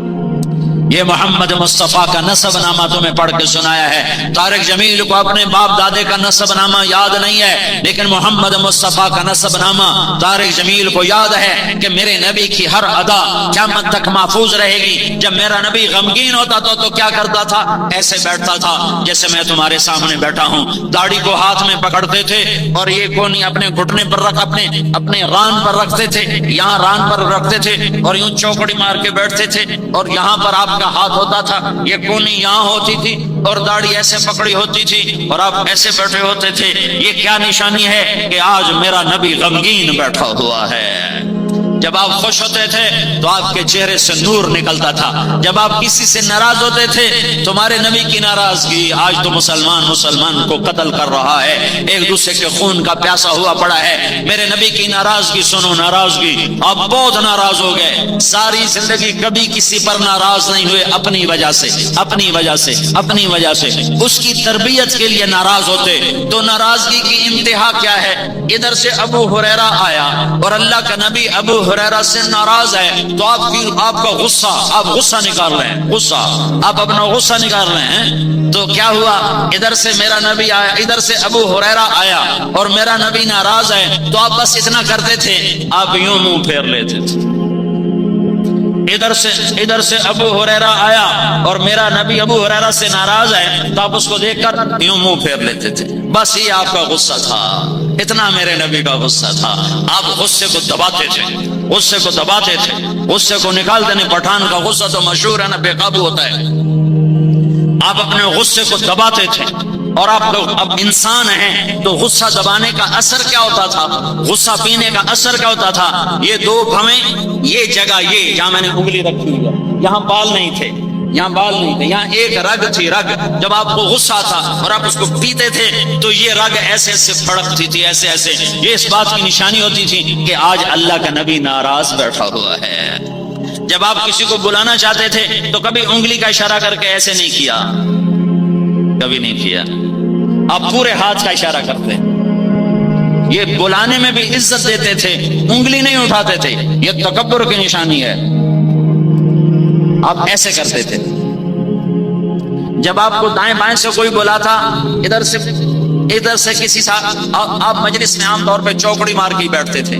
Speaker 2: یہ محمد مصطفیٰ کا نسب نامہ تمہیں پڑھ کے سنایا ہے۔ طارق جمیل کو اپنے باپ دادے کا نسب نامہ یاد نہیں ہے، لیکن محمد مصطفیٰ کا نسب نامہ طارق جمیل کو یاد ہے کہ میرے نبی کی ہر ادا قیامت تک محفوظ رہے گی۔ جب میرا نبی غمگین ہوتا تھا تو کیا کرتا تھا؟ ایسے بیٹھتا تھا جیسے میں تمہارے سامنے بیٹھا ہوں، داڑھی کو ہاتھ میں پکڑتے تھے اور یہ کونی اپنے گھٹنے پر رکھ اپنے ران پر رکھتے تھے، یہاں ران پر رکھتے تھے اور یوں چوکڑی مار کے بیٹھتے تھے، اور یہاں پر آپ کا ہاتھ ہوتا تھا، یہ کونی یہاں ہوتی تھی اور داڑھی ایسے پکڑی ہوتی تھی اور آپ ایسے بیٹھے ہوتے تھے۔ یہ کیا نشانی ہے کہ آج میرا نبی غمگین بیٹھا ہوا ہے؟ جب آپ خوش ہوتے تھے تو آپ کے چہرے سے نور نکلتا تھا، جب آپ کسی سے ناراض ہوتے تھے تمہارے نبی کی ناراضگی، آج تو مسلمان کو قتل کر رہا ہے، ایک دوسرے کے خون کا پیاسا ہوا پڑا ہے۔ میرے نبی کی ناراضگی سنو، ناراضگی آپ بہت ناراض ہو گئے، ساری زندگی کبھی کسی پر ناراض نہیں ہوئے، اپنی وجہ سے اپنی وجہ سے اپنی وجہ سے اس کی تربیت کے لیے ناراض ہوتے۔ تو ناراضگی کی انتہا کیا ہے؟ ادھر سے ابو ہریرہ آیا اور اللہ کا نبی ابو ہریرہ سے ناراض ہے، تو آپ کا غصہ، آپ غصہ نکال رہے ہیں، غصہ آپ اپنا غصہ نکال رہے ہیں۔ تو کیا ہوا؟ ادھر سے میرا نبی آیا، ادھر سے ابو ہریرہ آیا اور میرا نبی ناراض ہے، تو آپ بس اتنا کرتے تھے، آپ یوں منہ پھیر لیتے تھے، ادھر سے ابو ہریرہ آیا اور میرا نبی ابو ہریرہ سے ناراض ہے تو آپ اس کو دیکھ کر یوں منہ پھیر لیتے تھے. بس یہ آپ کا غصہ تھا، اتنا میرے نبی کا غصہ تھا. آپ غصے کو دباتے تھے، غصے کو دباتے تھے، غصے کو نکالتے نہیں. پٹھان کا غصہ تو مشہور ہے نا، بے قابو ہوتا ہے. آپ اپنے غصے کو دباتے تھے. اور آپ لوگ اب انسان ہیں تو غصہ دبانے کا اثر کیا ہوتا تھا، غصہ پینے کا اثر کیا ہوتا تھا؟ یہ دو بھویں، یہ جگہ، یہ جہاں میں نے انگلی رکھی ہے، یہاں بال نہیں تھے، یہاں بال نہیں تھے، یہاں ایک رگ تھی. رگ جب آپ کو غصہ تھا اور آپ اس کو پیتے تھے تو یہ رگ ایسے ایسے پھڑکتی تھی، ایسے ایسے. یہ اس بات کی نشانی ہوتی تھی کہ آج اللہ کا نبی ناراض بیٹھا ہوا ہے. جب آپ کسی کو بلانا چاہتے تھے تو کبھی انگلی کا اشارہ کر کے ایسے نہیں کیا، کبھی نہیں کیا. آپ پورے ہاتھ کا اشارہ کرتے. یہ بلانے میں بھی عزت دیتے تھے، انگلی نہیں اٹھاتے تھے. یہ تکبر کی نشانی ہے. آپ ایسے کرتے تھے. جب آپ کو دائیں بائیں سے کوئی بلا تھا، ادھر سے کسی آپ مجلس میں عام طور پہ چوکڑی مار کے بیٹھتے تھے.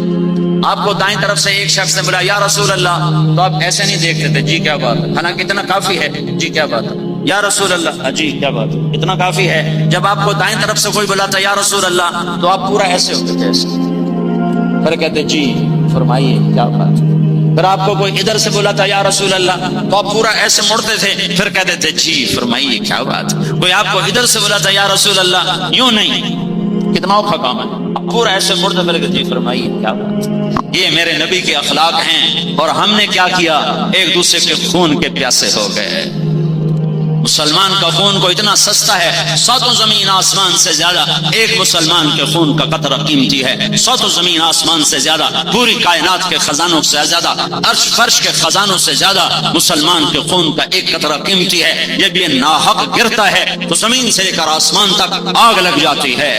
Speaker 2: آپ کو دائیں طرف سے ایک شخص نے بولا یا رسول اللہ، تو آپ ایسے نہیں دیکھتے تھے جی کیا بات ہے، حالانکہ اتنا کافی ہے، جی کیا بات ہے یا رسول اللہ، جی کیا بات ہے، اتنا کافی ہے. جب آپ کو دائیں طرف سے کوئی بلا تھا یا رسول اللہ، تو آپ پورا ایسے ہوتے تھے، ایسے. پھر کہتے جی فرمائیے کیا بات ہے. پھر آپ کو کوئی ادھر سے بولا تھا یا رسول اللہ، تو آپ پورا ایسے مڑتے تھے. پھر کہتے تھے جی فرمائیے کیا بات ہے. کوئی آپ کو ادھر سے بولا تھا یا رسول اللہ، یوں نہیں، کتنا اوکھا کام ہے، پورا ایسے مڑتے پھر جی فرمائیے کیا بات ہے. یہ میرے نبی کے اخلاق ہیں. اور ہم نے کیا کیا؟ ایک دوسرے کے خون کے پیاسے ہو گئے. مسلمان کا خون کو اتنا سستا ہے، ساتوں زمین آسمان سے زیادہ ایک مسلمان کے خون کا قطرہ قیمتی ہے. ساتوں زمین آسمان سے زیادہ، پوری کائنات کے خزانوں سے زیادہ، عرش فرش کے خزانوں سے زیادہ مسلمان کے خون کا ایک قطرہ قیمتی ہے. جب یہ ناحق گرتا ہے تو زمین سے لے کر آسمان تک آگ لگ جاتی ہے.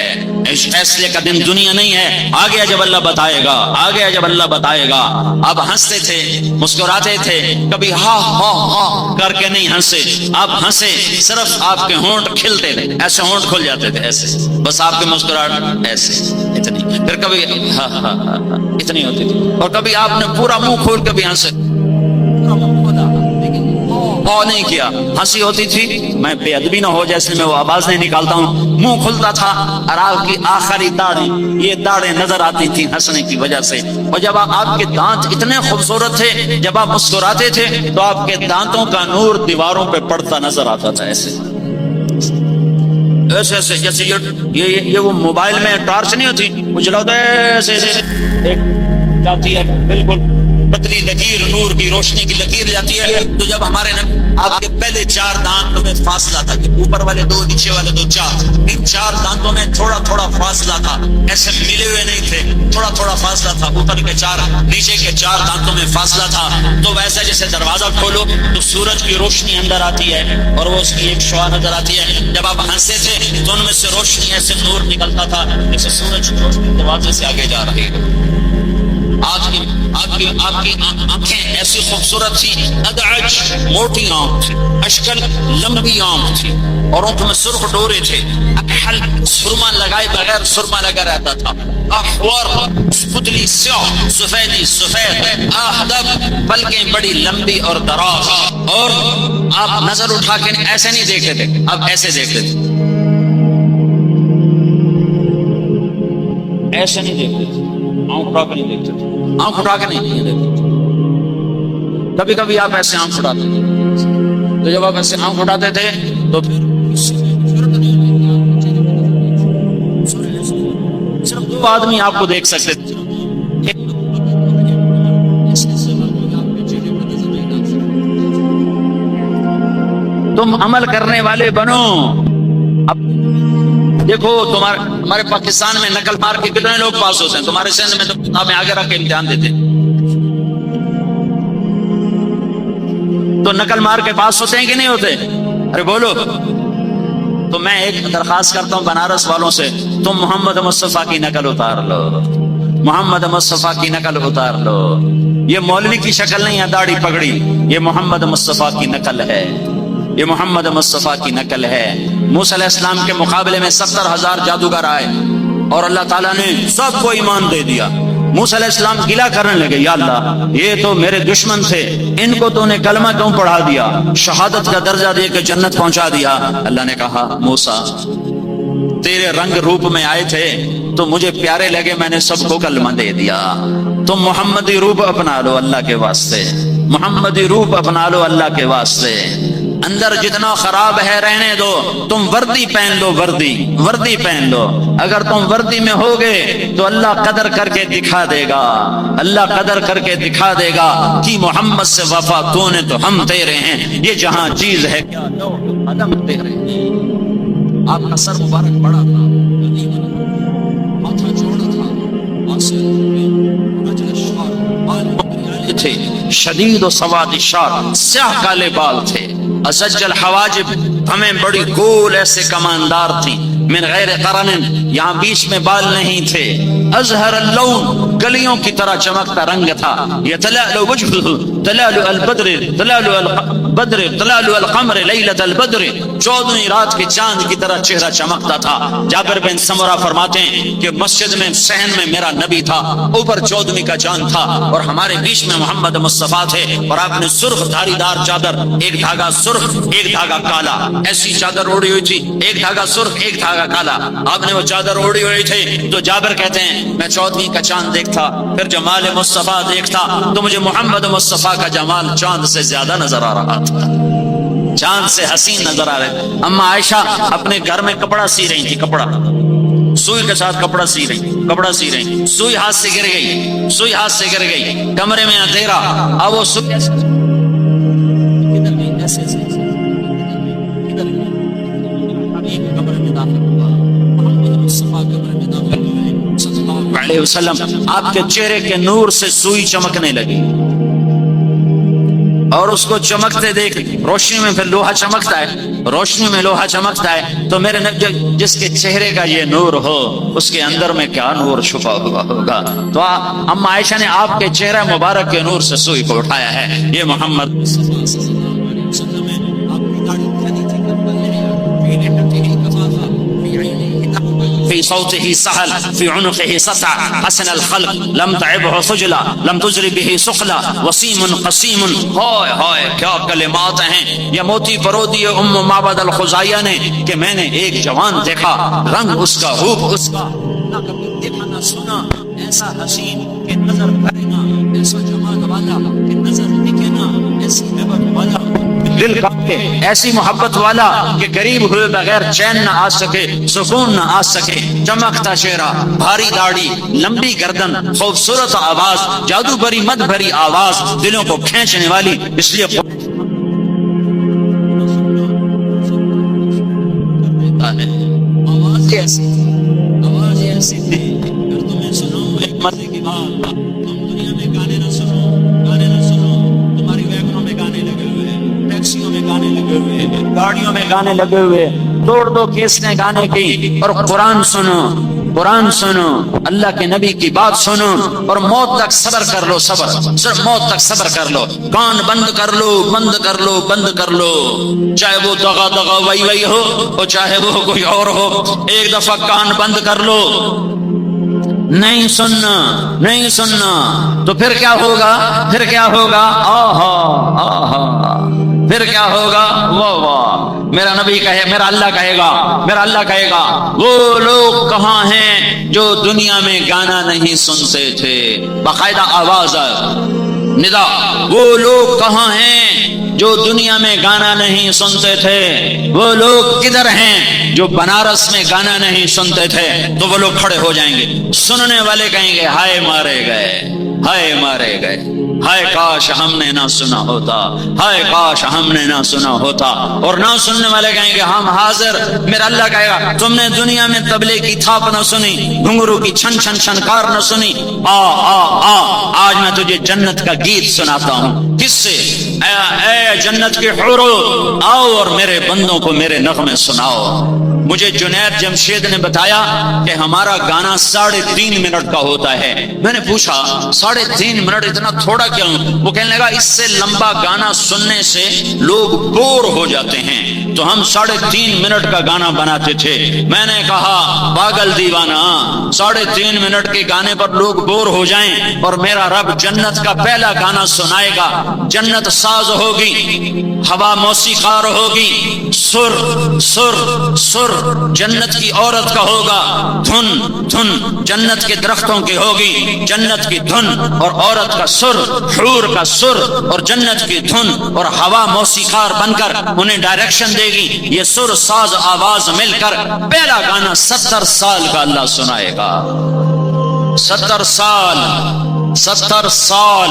Speaker 2: فیصلے کا دن دنیا نہیں ہے، آگے جب اللہ بتائے گا، آگے جب اللہ بتائے گا. آپ ہنستے تھے، مسکراتے تھے، کبھی ہا ہا ہا کر کے نہیں ہنسے. آپ ہنسے، صرف آپ کے ہونٹ کھلتے تھے، ایسے ہونٹ کھل جاتے تھے، ایسے بس آپ کی مسکراہٹ ایسے اتنی. پھر کبھی ہا ہا ہا اتنی ہوتی تھی. اور کبھی آپ نے پورا منہ کھول کے بھی ہنسے، نہیں کیا. ہنسی ہوتی تھی، میں بے ادبی نہ ہو جائے اس لیے میں وہ آواز نہیں نکالتا ہوں. منہ کھلتا تھا اور آپ کی آخری داڑھی، یہ داڑھیں نظر آتی تھی ہنسنے کی وجہ سے. اور جب آپ کے دانت اتنے خوبصورت تھے، جب آپ مسکراتے تھے تو آپ کے دانتوں کا نور دیواروں پہ پڑتا نظر آتا تھا. ایسے ایسے ایسے جیسے یہ وہ موبائل میں ٹارچ نہیں ہوتی، وہ جلاتا ہے ایسے ایک جاتی ہے، بالکل پتلی لکیر، نور کی روشنی کی لکیر جاتی ہے. تو جب ہمارے آپ کے پہلے 4 دانتوں میں فاصلہ تھا، کہ اوپر والے 2 نیچے والے 2 4، ان 4 دانتوں میں تھوڑا تھوڑا فاصلہ تھا، ایسے ملے ہوئے نہیں تھے، تھوڑا تھوڑا فاصلہ تھا. اوپر کے 4 نیچے کے 4 دانتوں میں فاصلہ تھا. تو ویسا جیسے دروازہ کھولو تو سورج کی روشنی اندر آتی ہے اور وہ اس کی ایک شعاع نظر آتی ہے. جب آپ ہنستے تھے تو ان میں سے روشنی ایسے نور نکلتا تھا جیسے سورج کی روشنی دروازے سے آگے جا رہی ہے. آپ کی آنکھیں ایسی خوبصورت تھی، ادعج موٹی آنکھ تھی، اشکل لمبی آنکھ تھی، اور آنکھ میں سرخ ڈورے تھے. اکحل سرما لگائے بغیر سرما لگا رہتا تھا. احور پتلی سیاہ، سفیدی سفید، احدب پلکیں بڑی لمبی اور دراز. اور آپ نظر اٹھا کے ایسے نہیں دیکھتے تھے، آپ ایسے دیکھتے تھے، ایسے نہیں دیکھتے تھے، آنکھ اٹھا کے نہیں دیکھتے تھے، آنکھ اٹھا کے نہیں دیکھتے تھے. کبھی کبھی آپ ایسے آنکھ اٹھاتے تھے. تو جب آپ ایسے آنکھ اٹھاتے تھے تو صرف 2 آدمی آپ کو دیکھ سکتے تھے. تم عمل کرنے والے بنو. اب دیکھو ہمارے پاکستان میں نقل مار کے کتنے لوگ پاس ہوتے ہیں. تمہارے سندھ میں تو کتابیں آگے رکھ کے امتحان دیتے ہیں. تو نقل مار کے پاس ہوتے ہیں کہ نہیں ہوتے؟ ارے بولو. تو میں ایک درخواست کرتا ہوں بنارس والوں سے، تم محمد مصطفیٰ کی نقل اتار لو، محمد مصطفیٰ کی نقل اتار لو. یہ مولوی کی شکل نہیں ہے داڑھی پگڑی، یہ محمد مصطفیٰ کی نقل ہے، یہ محمد مصطفیٰ کی نقل ہے. موسیٰ علیہ السلام کے مقابلے میں 70,000 جادوگر آئے اور اللہ تعالیٰ نے سب کو ایمان دے دیا. موسیٰ علیہ السلام گلا کرنے لگے، یا اللہ یہ تو میرے دشمن تھے، ان کو تو نے کلمہ کیوں پڑھا دیا، شہادت کا درجہ دے کے جنت پہنچا دیا۔ اللہ نے کہا موسیٰ تیرے رنگ روپ میں آئے تھے تو مجھے پیارے لگے، میں نے سب کو کلمہ دے دیا، تم محمدی روپ اپنا لو اللہ کے واسطے، محمدی روپ اپنا لو اللہ کے واسطے، اندر جتنا خراب ہے رہنے دو، تم وردی پہن لو، وردی پہن لو، اگر تم وردی میں ہوگے تو اللہ قدر کر کے دکھا دے گا، اللہ قدر کر کے دکھا دے گا کہ محمد سے وفا تو نے تو ہم تیرے ہیں، یہ جہاں چیز ہے کیا قدم تیرے ہیں۔ آپ کا سر مبارک بڑا تھا، ماتھا چوڑا تھا، تھے شدید و سواد الشعر، سیاہ کالے بال تھے، ازج الحواجب، ہمیں بڑی گول ایسے کماندار تھی، من غیر قرن، یہاں بیچ میں بال نہیں تھے، ازہر اللون، گلیوں کی طرح چمکتا رنگ تھا، یتلألؤ وجهه تلألؤ البدر تلألؤ البدر تلألؤ القمر لیلۃ البدر، 14ویں رات کے چاند کی طرح چہرہ چمکتا تھا۔ جابر بن سمرہ فرماتے ہیں کہ مسجد میں صحن میں میرا نبی تھا، اوپر 14ویں کا چاند تھا اور ہمارے بیچ میں محمد مصطفیٰ تھے، اور آپ نے سرخ دھاری دار چادر، ایک دھاگا سرخ ایک دھاگا کالا، ایسی چادر اوڑی ہوئی تھی، ایک دھاگا سرخ ایک دھاگا کالا، آپ نے وہ چادر اوڑی ہوئی تھی۔ تو جابر کہتے ہیں میں 14ویں کا چاند دیکھتا، پھر جمال مصطفیٰ دیکھتا تو مجھے محمد مصطفیٰ کا جمال چاند سے زیادہ نظر آ رہا تھا، چاند سے حسین نظر آ رہے۔ اما عائشہ اپنے گھر میں کپڑا سی رہی تھی، کپڑا سوئی کے ساتھ کپڑا سی رہی، سوئی ہاتھ سے گر گئی، کمرے میں اندھیرا، اب وہ سوئی علیہ وسلم، آپ کے چہرے کے نور سے سوئی چمکنے لگی، اور اس کو چمکتے دیکھ، روشنی میں پھر لوہا چمکتا ہے، روشنی میں لوہا چمکتا ہے، تو میرے جس کے چہرے کا یہ نور ہو اس کے اندر میں کیا نور چھپا ہوا ہوگا۔ تو اما عائشہ نے آپ کے چہرہ مبارک کے نور سے سوئی کو اٹھایا ہے۔ یہ محمد في صوته سهل في عنقه سسع حسن الخلق لم تعبه خجلا لم تجر به سخلا وسيم قسيم۔ ہائے ہائے کیا کلمات ہیں، یہ موتی پرودی ام معبد الخزائیہ نے کہ میں نے ایک جوان دیکھا، رنگ اس کا، روپ اس کا نہ کبھی دیکھا نہ سنا، ایسا حسین کہ نظر بھرے نا، ایسا جمال والا کہ نظر دکھے نا، ایسی محبت والا دل کانپے، ایسی محبت والا کہ قریب ہوئے بغیر چین نہ آ سکے، سکون نہ آ سکے، چمکتا چہرہ، بھاری داڑھی، لمبی گردن، خوبصورت آواز، جادو بھری مد بھری آواز، دلوں کو کھینچنے والی، اس لیے آواز ایسی تھی، اگر تمہیں سنو ایک مزے کی بات، تم دنیا میں گانے نہ سنو، تمہاری ویگنوں میں گانے لگے ہوئے، ٹیکسیوں میں گانے لگے ہوئے، گاڑیوں میں گانے لگے ہوئے، توڑ دو کیسٹیں گانے کی، اور قرآن سنو، اللہ کے نبی کی بات سنو، اور موت تک صبر کر لو، صرف موت تک صبر کر لو، کان بند کر لو، چاہے وہ دغا وئی ہو اور چاہے وہ کوئی اور ہو، ایک دفعہ کان بند کر لو، نہیں سننا تو پھر کیا ہوگا، پھر کیا ہوگا، واہ واہ، میرا نبی کہے، میرا اللہ کہے گا وہ لوگ کہاں ہیں جو دنیا میں گانا نہیں سنتے تھے، باقاعدہ آواز ندا، وہ لوگ کہاں ہیں جو دنیا میں گانا نہیں سنتے تھے، وہ لوگ کدھر ہیں جو بنارس میں گانا نہیں سنتے تھے، تو وہ لوگ کھڑے ہو جائیں گے، سننے والے کہیں گے ہائے مارے گئے، ہائے کاش ہم نے نہ سنا ہوتا، ہائے کاش ہم نے نہ سنا ہوتا، اور نہ سننے والے کہیں گے ہم حاضر، میرا اللہ کہے گا تم نے دنیا میں تبلے کی تھاپ نہ سنی، گھنگرو کی چھن چھن چھنکار نہ سنی، آج میں تجھے جنت کا گیت سناتا ہوں، کس سے، اے جنت کے حورو، آؤ اور میرے بندوں کو میرے نغمے سناؤ۔ مجھے جنید جمشید نے بتایا کہ ہمارا گانا 3.5 منٹ کا ہوتا ہے، میں نے پوچھا 3.5 منٹ اتنا تھوڑا چوڑا کیا ہوں؟ وہ کہنے لگا اس سے لمبا گانا سننے سے لوگ بور ہو جاتے ہیں، تو ہم 3.5 منٹ کا گانا بناتے تھے۔ میں نے کہا پاگل دیوانہ، 3.5 منٹ کے گانے پر لوگ بور ہو جائیں اور میرا رب جنت کا پہلا گانا سنائے گا، جنت ساز ہوگی، ہوا موسیقار ہوگی، سر سر سر جنت کی عورت کا ہوگا، دھن دھن جنت کے درختوں کی ہوگی، جنت کی دھن اور عورت کا سر، حور کا سر اور جنت کی دھن اور ہوا موسیقار بن کر انہیں ڈائریکشن دے گی۔ یہ سر ساز آواز مل کر پہلا گانا 70 سال کا اللہ سنائے گا۔ 70 سال 70 سال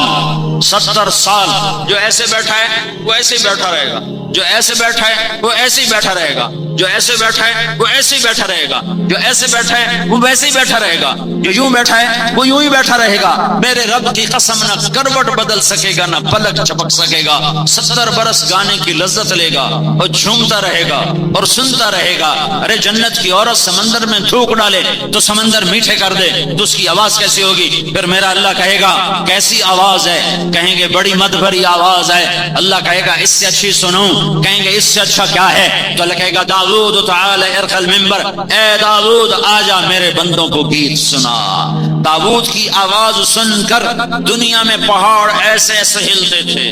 Speaker 2: 70 سال۔ جو ایسے بیٹھا ہے وہ ایسے ہی بیٹھا رہے گا، جو ایسے بیٹھا ہے وہ ایسے ہی بیٹھا رہے گا، جو ایسے بیٹھا ہے وہ ایسے ہی بیٹھا رہے گا، جو ایسے بیٹھا ہے وہ ویسے ہی بیٹھا رہے گا، جو یوں بیٹھا ہے وہ یوں ہی بیٹھا رہے گا۔ میرے رب کی قسم، نہ کروٹ بدل سکے گا، نہ پلک چپک سکے گا۔ 70 برس گانے کی لذت لے گا اور جھومتا رہے گا اور سنتا رہے گا۔ ارے جنت کی عورت سمندر میں تھوک ڈالے تو سمندر میٹھے کر دے تو اس کی آواز کیسی ہوگی؟ پھر میرا اللہ کہے گا کیسی آواز ہے؟ کہیں گے بڑی مد بھری آواز ہے۔ اللہ کہے گا اس سے اچھی سنوں، کہیں گے اس سے اچھا کیا ہے؟ تو اللہ کہے گا داؤد تعالی ارخ المنبر، اے داؤد آجا میرے بندوں کو گیت سنا۔ داؤد کی آواز سن کر دنیا میں پہاڑ ایسے ایسے ہلتے تھے،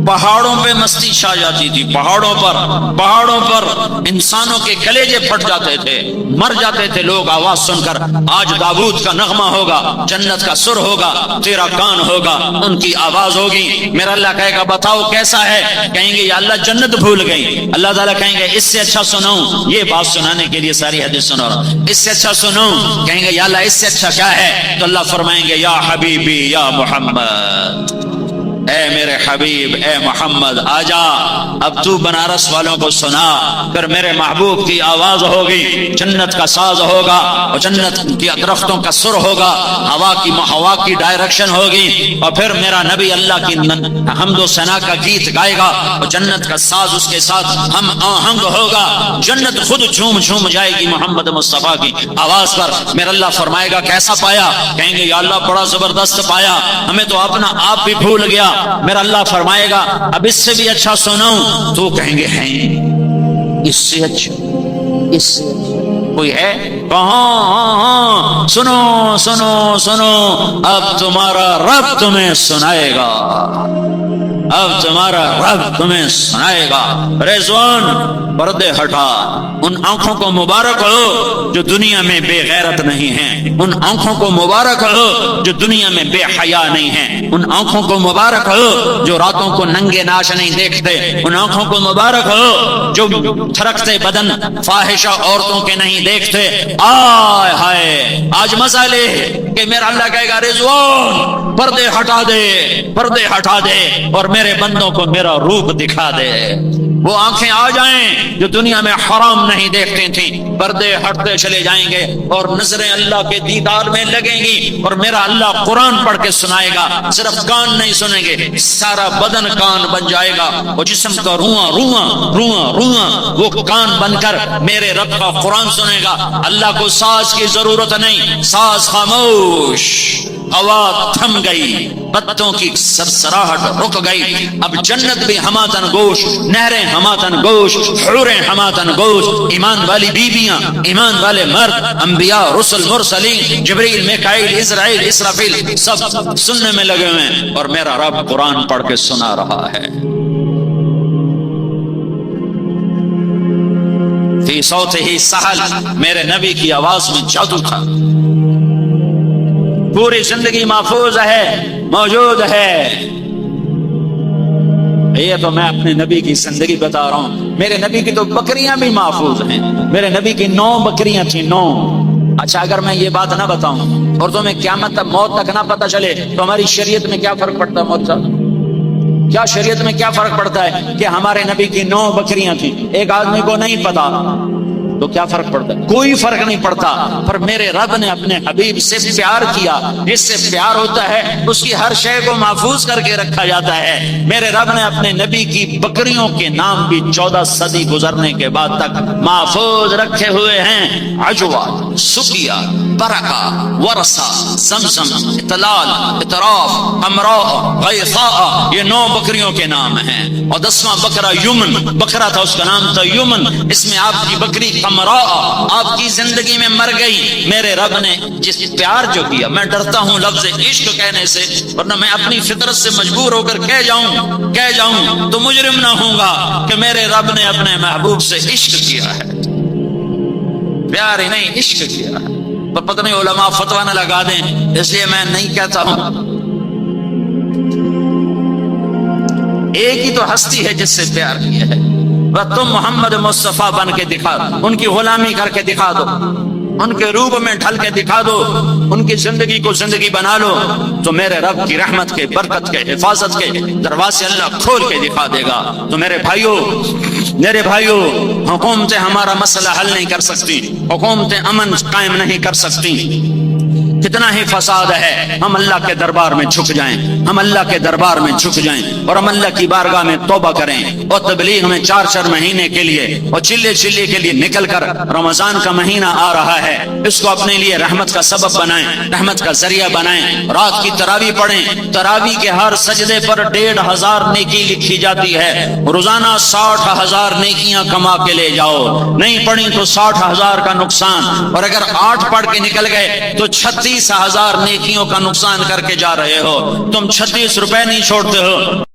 Speaker 2: پہاڑوں پہ مستی چھا جاتی تھی، پہاڑوں پر انسانوں کے کلیجے پھٹ جاتے تھے، مر جاتے تھے لوگ آواز سن کر۔ آج داؤد کا نغمہ ہوگا، جنت کا سر ہوگا، تیرا کان ہوگا، ان کی آواز ہوگی۔ میرا اللہ کہے گا بتاؤ کیسا ہے؟ کہیں گے یا اللہ جنت بھول گئی۔ اللہ تعالیٰ کہیں گے اس سے اچھا سنوں، یہ بات سنانے کے لیے ساری حدیث سنا رہا ہوں، اس سے اچھا سنوں۔ کہیں گے یا اللہ اس سے اچھا کیا ہے؟ تو اللہ فرمائیں گے یا حبیبی یا محمد، اے میرے حبیب اے محمد آجا، اب تو بنارس والوں کو سنا۔ پھر میرے محبوب کی آواز ہوگی، جنت کا ساز ہوگا اور جنت کے درختوں کا سر ہوگا، ہوا کی ڈائریکشن ہوگی، اور پھر میرا نبی اللہ کی حمد و ثنا کا گیت گائے گا اور جنت کا ساز اس کے ساتھ ہم آہنگ ہوگا۔ جنت خود جھوم جھوم جائے گی محمد مصطفیٰ کی آواز پر۔ میرا اللہ فرمائے گا کیسا پایا؟ کہیں گے یا اللہ بڑا زبردست پایا، ہمیں تو اپنا آپ بھی بھول گیا۔ میرا اللہ فرمائے گا اب اس سے بھی اچھا سنوں، تو کہیں گے ہیں اس سے اچھا، اس سے اچھا کوئی ہے؟ کہاں؟ سنو سنو سنو، اب تمہارا رب تمہیں سنائے گا، اب تمہارا رب تمہیں سنائے گا۔ رضوان پردے ہٹا، ان آنکھوں کو مبارک ہو جو دنیا میں بے غیرت نہیں ہیں، ان آنکھوں کو مبارک ہو جو دنیا میں بے حیا نہیں ہیں، ان آنکھوں کو مبارک ہو جو راتوں کو ننگے ناش نہیں دیکھتے، ان آنکھوں کو مبارک ہو جو تھرکتے بدن فاحشہ عورتوں کے نہیں دیکھتے۔ آئے ہائے آج مزہ لے کہ میرا اللہ کہے گا رضوان پردے ہٹا دے، پردے ہٹا دے اور میرے بندوں کو میرا روپ دکھا دے۔ وہ آنکھیں آ جائیں جو دنیا میں حرام نہیں دیکھتی تھیں، پردے ہٹتے چلے جائیں گے اور نظریں اللہ کے دیدار میں لگیں گی، اور میرا اللہ قرآن پڑھ کے سنائے گا۔ صرف کان نہیں سنیں گے، سارا بدن کان بن جائے گا، اور جسم کا رواں رواں رواں رواں وہ کان بن کر میرے رب کا قرآن سنے گا۔ اللہ کو ساز کی ضرورت نہیں، ساز خاموش، ہوا تھم گئی، پتوں کی سرسراہٹ رک گئی۔ اب جنت بھی ہماتن گوش، نہریں ہماتن گوش، حوریں ہماتن گوش، ایمان والی بیویاں، ایمان والے مرد، انبیاء، رسل، مرسلین، جبریل، میکائیل، اسرائیل، اسرافیل سب سننے میں لگے ہوئے ہیں، اور میرا رب قرآن پڑھ کے سنا رہا ہے۔ فی صوتہ سحل، میرے نبی کی آواز میں جادو تھا۔ پوری زندگی محفوظ ہے، موجود ہے۔ یہ تو میں اپنے نبی کی زندگی بتا رہا ہوں، میرے نبی کی تو بکریاں بھی محفوظ ہیں، میرے نبی کی 9 بکریاں تھیں، 9۔ اچھا اگر میں یہ بات نہ بتاؤں اور تمہیں قیامت تک موت تک نہ پتہ چلے تو ہماری شریعت میں کیا فرق پڑتا ہے؟ موت کا کیا شریعت میں کیا فرق پڑتا ہے کہ ہمارے نبی کی 9 بکریاں تھیں، ایک آدمی کو نہیں پتا تو کیا فرق پڑتا ہے؟ کوئی فرق نہیں پڑتا۔ پر میرے رب نے اپنے حبیب سے پیار کیا، جس سے پیار ہوتا ہے اس کی ہر شے کو محفوظ کر کے رکھا جاتا ہے۔ میرے رب نے اپنے نبی کی بکریوں کے نام بھی 14 صدی گزرنے کے بعد تک محفوظ رکھے ہوئے ہیں۔ عجوہ سقیا، برکا، ورثہ، زمزم، اطلال، اطراف، امراء، غیثاء، یہ 9 بکریوں کے نام ہیں۔ اور 10واں بکرا یمن بکرا تھا، اس کا نام تھا یمن۔ اس میں آپ کی بکری قمراء آپ کی زندگی میں مر گئی۔ میرے رب نے جس پیار جو کیا، میں ڈرتا ہوں لفظ عشق کہنے سے، ورنہ میں اپنی فطرت سے مجبور ہو کر کہہ جاؤں تو مجرم نہ ہوں گا کہ میرے رب نے اپنے محبوب سے عشق کیا ہے، پیار ہی نہیں عشق کیا ہے۔ پر پتہ نہیں علماء فتویٰ نہ لگا دیں، اس لیے میں نہیں کہتا ہوں۔ ایک ہی تو ہستی ہے جس سے پیار کیا ہے، بس تم محمد مصطفیٰ بن کے دکھا دو، ان کی غلامی کر کے دکھا دو، ان کے روپ میں ڈھل کے دکھا دو، ان کی زندگی کو زندگی بنا لو، تو میرے رب کی رحمت کے، برکت کے، حفاظت کے دروازے اللہ کھول کے دکھا دے گا۔ تو میرے بھائیوں، حکومتیں ہمارا مسئلہ حل نہیں کر سکتی، حکومتیں امن قائم نہیں کر سکتی۔ کتنا ہی فساد ہے، ہم اللہ کے دربار میں جھک جائیں، ہم اللہ کے دربار میں جھک جائیں اور ہم اللہ کی بارگاہ میں توبہ کریں، اور تبلیغ میں 4 مہینے کے لیے اور چلے کے لیے نکل کر، رمضان کا مہینہ آ رہا ہے، اس کو اپنے لیے رحمت کا سبب بنائیں، رحمت کا ذریعہ بنائیں۔ رات کی تراویح پڑھیں، تراویح کے ہر سجدے پر 1500 نیکی لکھی جاتی ہے، روزانہ 60,000 نیکیاں کما کے لے جاؤ۔ نہیں پڑھی تو 60,000 کا نقصان، اور اگر 8 پڑھ کے نکل گئے تو 36,000 نیکیوں کا نقصان کر کے جا رہے ہو۔ تم 36 روپے نہیں چھوڑتے ہو۔